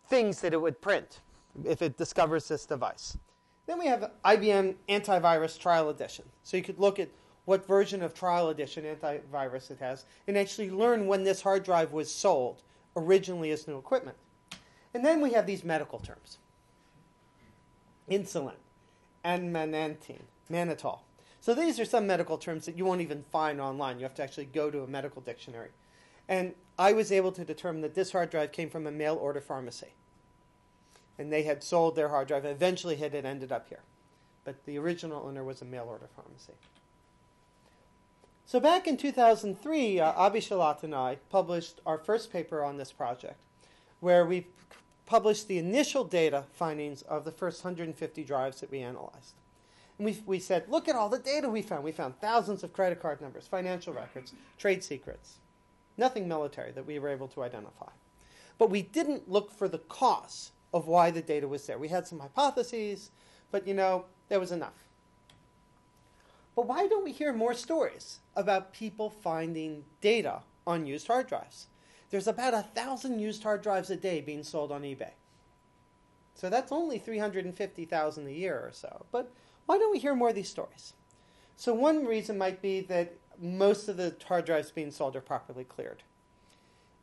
things that it would print if it discovers this device. Then we have IBM Antivirus Trial Edition. So you could look at what version of Trial Edition antivirus it has and actually learn when this hard drive was sold originally as new equipment. And then we have these medical terms. Insulin, ammanantine, mannitol. So these are some medical terms that you won't even find online. You have to actually go to a medical dictionary. And I was able to determine that this hard drive came from a mail order pharmacy. And they had sold their hard drive. Eventually it ended up here. But the original owner was a mail order pharmacy. So back in 2003, Abhishalat and I published our first paper on this project, where we published the initial data findings of the first 150 drives that we analyzed. And we said, look at all the data we found. We found thousands of credit card numbers, financial records, trade secrets. Nothing military that we were able to identify. But we didn't look for the cause of why the data was there. We had some hypotheses, but there was enough. But why don't we hear more stories about people finding data on used hard drives? There's about 1,000 used hard drives a day being sold on eBay. So that's only 350,000 a year or so. But why don't we hear more of these stories? So one reason might be that most of the hard drives being sold are properly cleared.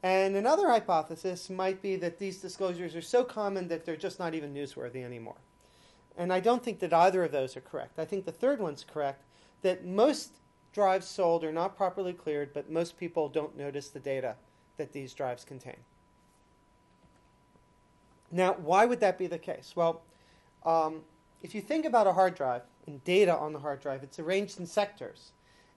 And another hypothesis might be that these disclosures are so common that they're just not even newsworthy anymore. And I don't think that either of those are correct. I think the third one's correct, that most drives sold are not properly cleared, but most people don't notice the data that these drives contain. Now, why would that be the case? Well, if you think about a hard drive and data on the hard drive, it's arranged in sectors.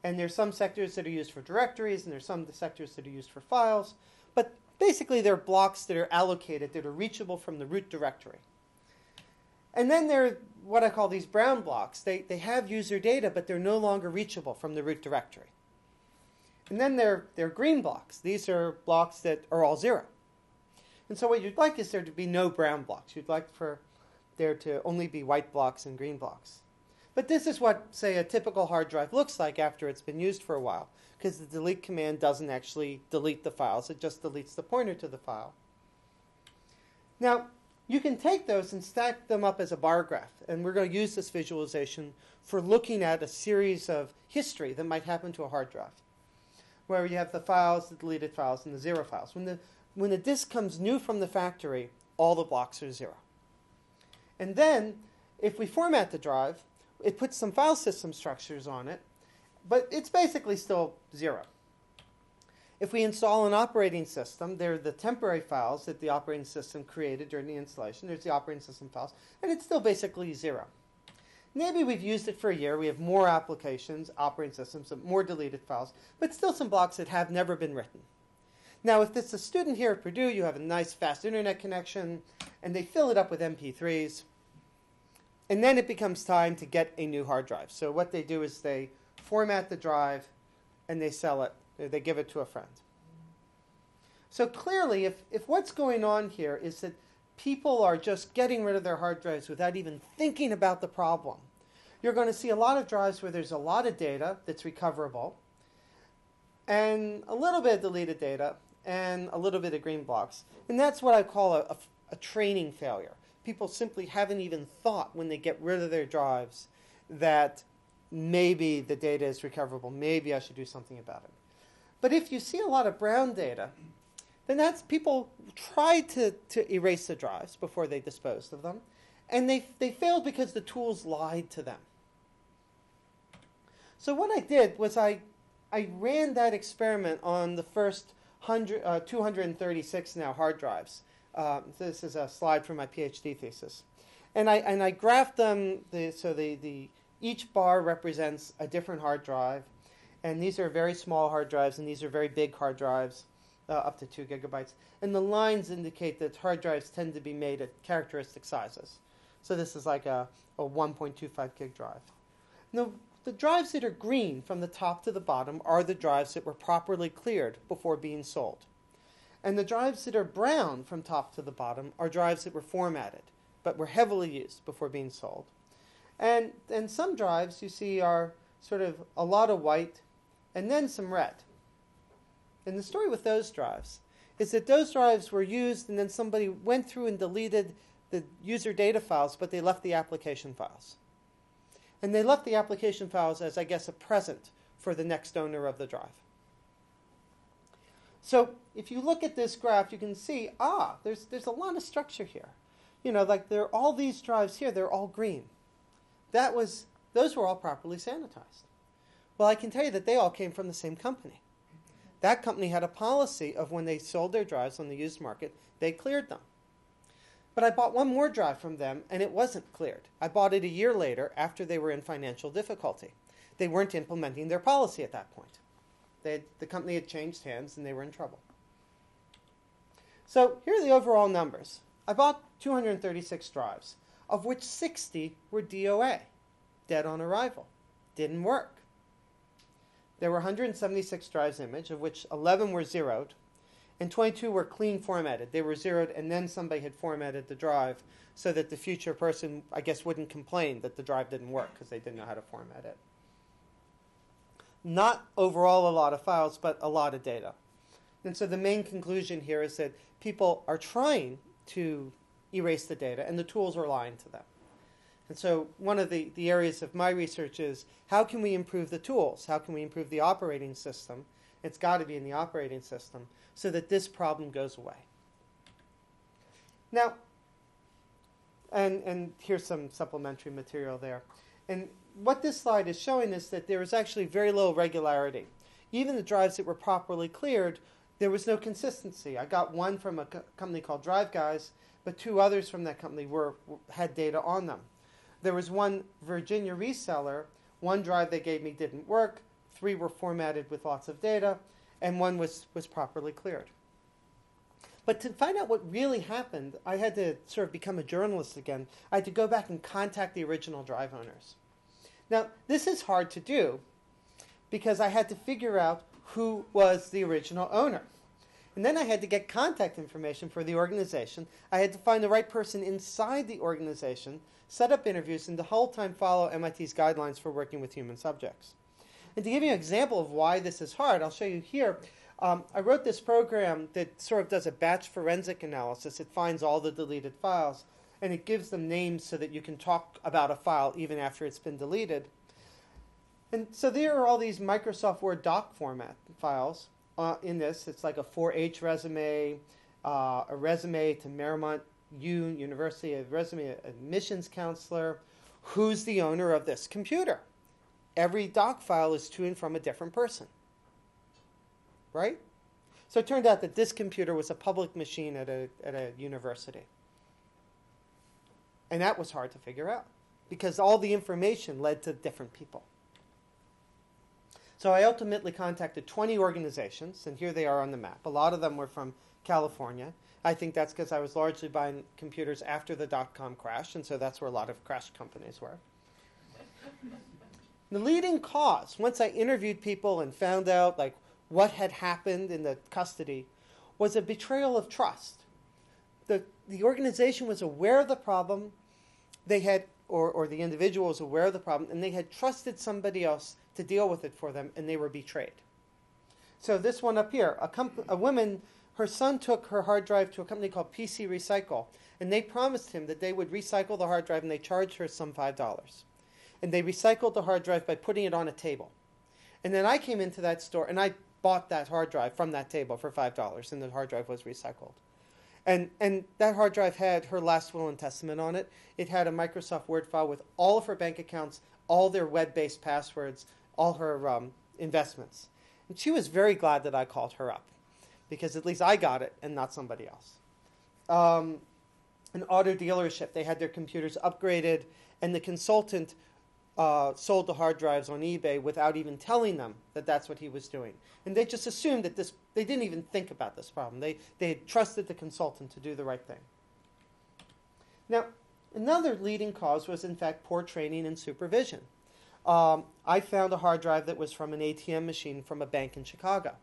And there's some sectors that are used for directories, and there's some sectors that are used for files. But basically, they're blocks that are allocated, that are reachable from the root directory. And then there are what I call these brown blocks. They have user data, but they're no longer reachable from the root directory. And then there are green blocks. These are blocks that are all 0. And so what you'd like is there to be no brown blocks. You'd like for there to only be white blocks and green blocks. But this is what, say, a typical hard drive looks like after it's been used for a while, because the delete command doesn't actually delete the files. It just deletes the pointer to the file. Now, you can take those and stack them up as a bar graph. And we're going to use this visualization for looking at a series of history that might happen to a hard drive, where you have the files, the deleted files, and the 0 files. When the disk comes new from the factory, all the blocks are 0. And then, if we format the drive, it puts some file system structures on it, but it's basically still 0. If we install an operating system, there are the temporary files that the operating system created during the installation. There's the operating system files, and it's still basically 0. Maybe we've used it for a year. We have more applications, operating systems, more deleted files, but still some blocks that have never been written. Now, if it's a student here at Purdue, you have a nice fast internet connection, and they fill it up with MP3s, and then it becomes time to get a new hard drive. So what they do is they format the drive, and they sell it. They give it to a friend. So clearly, if what's going on here is that people are just getting rid of their hard drives without even thinking about the problem, you're going to see a lot of drives where there's a lot of data that's recoverable, and a little bit of deleted data, and a little bit of green blocks. And that's what I call a training failure. People simply haven't even thought when they get rid of their drives that maybe the data is recoverable. Maybe I should do something about it. But if you see a lot of brown data, then that's people try to erase the drives before they disposed of them. And they failed because the tools lied to them. So what I did was I ran that experiment on the first 236 now hard drives. This is a slide from my PhD thesis. And I graphed them, each bar represents a different hard drive. And these are very small hard drives, and these are very big hard drives, up to 2 gigabytes. And the lines indicate that hard drives tend to be made at characteristic sizes. So this is like a 1.25 gig drive. Now, the drives that are green from the top to the bottom are the drives that were properly cleared before being sold. And the drives that are brown from top to the bottom are drives that were formatted, but were heavily used before being sold. And some drives you see are sort of a lot of white and then some red. And the story with those drives is that those drives were used and then somebody went through and deleted the user data files, but they left the application files. And they left the application files as, I guess, a present for the next owner of the drive. So if you look at this graph, you can see, there's a lot of structure here. You know, like there are all these drives here, they're all green. Those were all properly sanitized. Well, I can tell you that they all came from the same company. That company had a policy of when they sold their drives on the used market, they cleared them. But I bought one more drive from them, and it wasn't cleared. I bought it a year later after they were in financial difficulty. They weren't implementing their policy at that point. The company had changed hands, and they were in trouble. So here are the overall numbers. I bought 236 drives, of which 60 were DOA, dead on arrival. Didn't work. There were 176 drives image, of which 11 were zeroed, and 22 were clean formatted. They were zeroed, and then somebody had formatted the drive so that the future person, I guess, wouldn't complain that the drive didn't work because they didn't know how to format it. Not overall a lot of files, but a lot of data. And so the main conclusion here is that people are trying to erase the data, and the tools are lying to them. And so one of the areas of my research is, how can we improve the tools? How can we improve the operating system? It's got to be in the operating system so that this problem goes away. Now, and here's some supplementary material there. And what this slide is showing is that there is actually very low regularity. Even the drives that were properly cleared, there was no consistency. I got one from a company called Drive Guys, but two others from that company had data on them. There was one Virginia reseller. One drive they gave me didn't work. 3 were formatted with lots of data, and 1 was properly cleared. But to find out what really happened, I had to sort of become a journalist again. I had to go back and contact the original drive owners. Now, this is hard to do because I had to figure out who was the original owner. And then I had to get contact information for the organization. I had to find the right person inside the organization, set up interviews, and the whole time follow MIT's guidelines for working with human subjects. And to give you an example of why this is hard, I'll show you here. I wrote this program that sort of does a batch forensic analysis. It finds all the deleted files, and it gives them names so that you can talk about a file even after it's been deleted. And so there are all these Microsoft Word doc format files in this. It's like a 4-H resume, a resume to Marymount University, a resume, admissions counselor. Who's the owner of this computer? Every doc file is to and from a different person. Right? So it turned out that this computer was a public machine at a university. And that was hard to figure out because all the information led to different people. So I ultimately contacted 20 organizations, and here they are on the map. A lot of them were from California. I think that's because I was largely buying computers after the dot-com crash, and so that's where a lot of crash companies were. The leading cause, once I interviewed people and found out like what had happened in the custody, was a betrayal of trust. The organization was aware of the problem, they had, or the individual was aware of the problem, and they had trusted somebody else to deal with it for them, and they were betrayed. So this one up here, a woman, her son took her hard drive to a company called PC Recycle, and they promised him that they would recycle the hard drive, and they charged her some $5. And they recycled the hard drive by putting it on a table. And then I came into that store, and I bought that hard drive from that table for $5, and the hard drive was recycled. And that hard drive had her last will and testament on it. It had a Microsoft Word file with all of her bank accounts, all their web-based passwords, all her investments. And she was very glad that I called her up, because at least I got it and not somebody else. An auto dealership, they had their computers upgraded, and the consultant sold the hard drives on eBay without even telling them that that's what he was doing. And they just assumed that they didn't even think about this problem. They had trusted the consultant to do the right thing. Now, another leading cause was, in fact, poor training and supervision. I found a hard drive that was from an ATM machine from a bank in Chicago.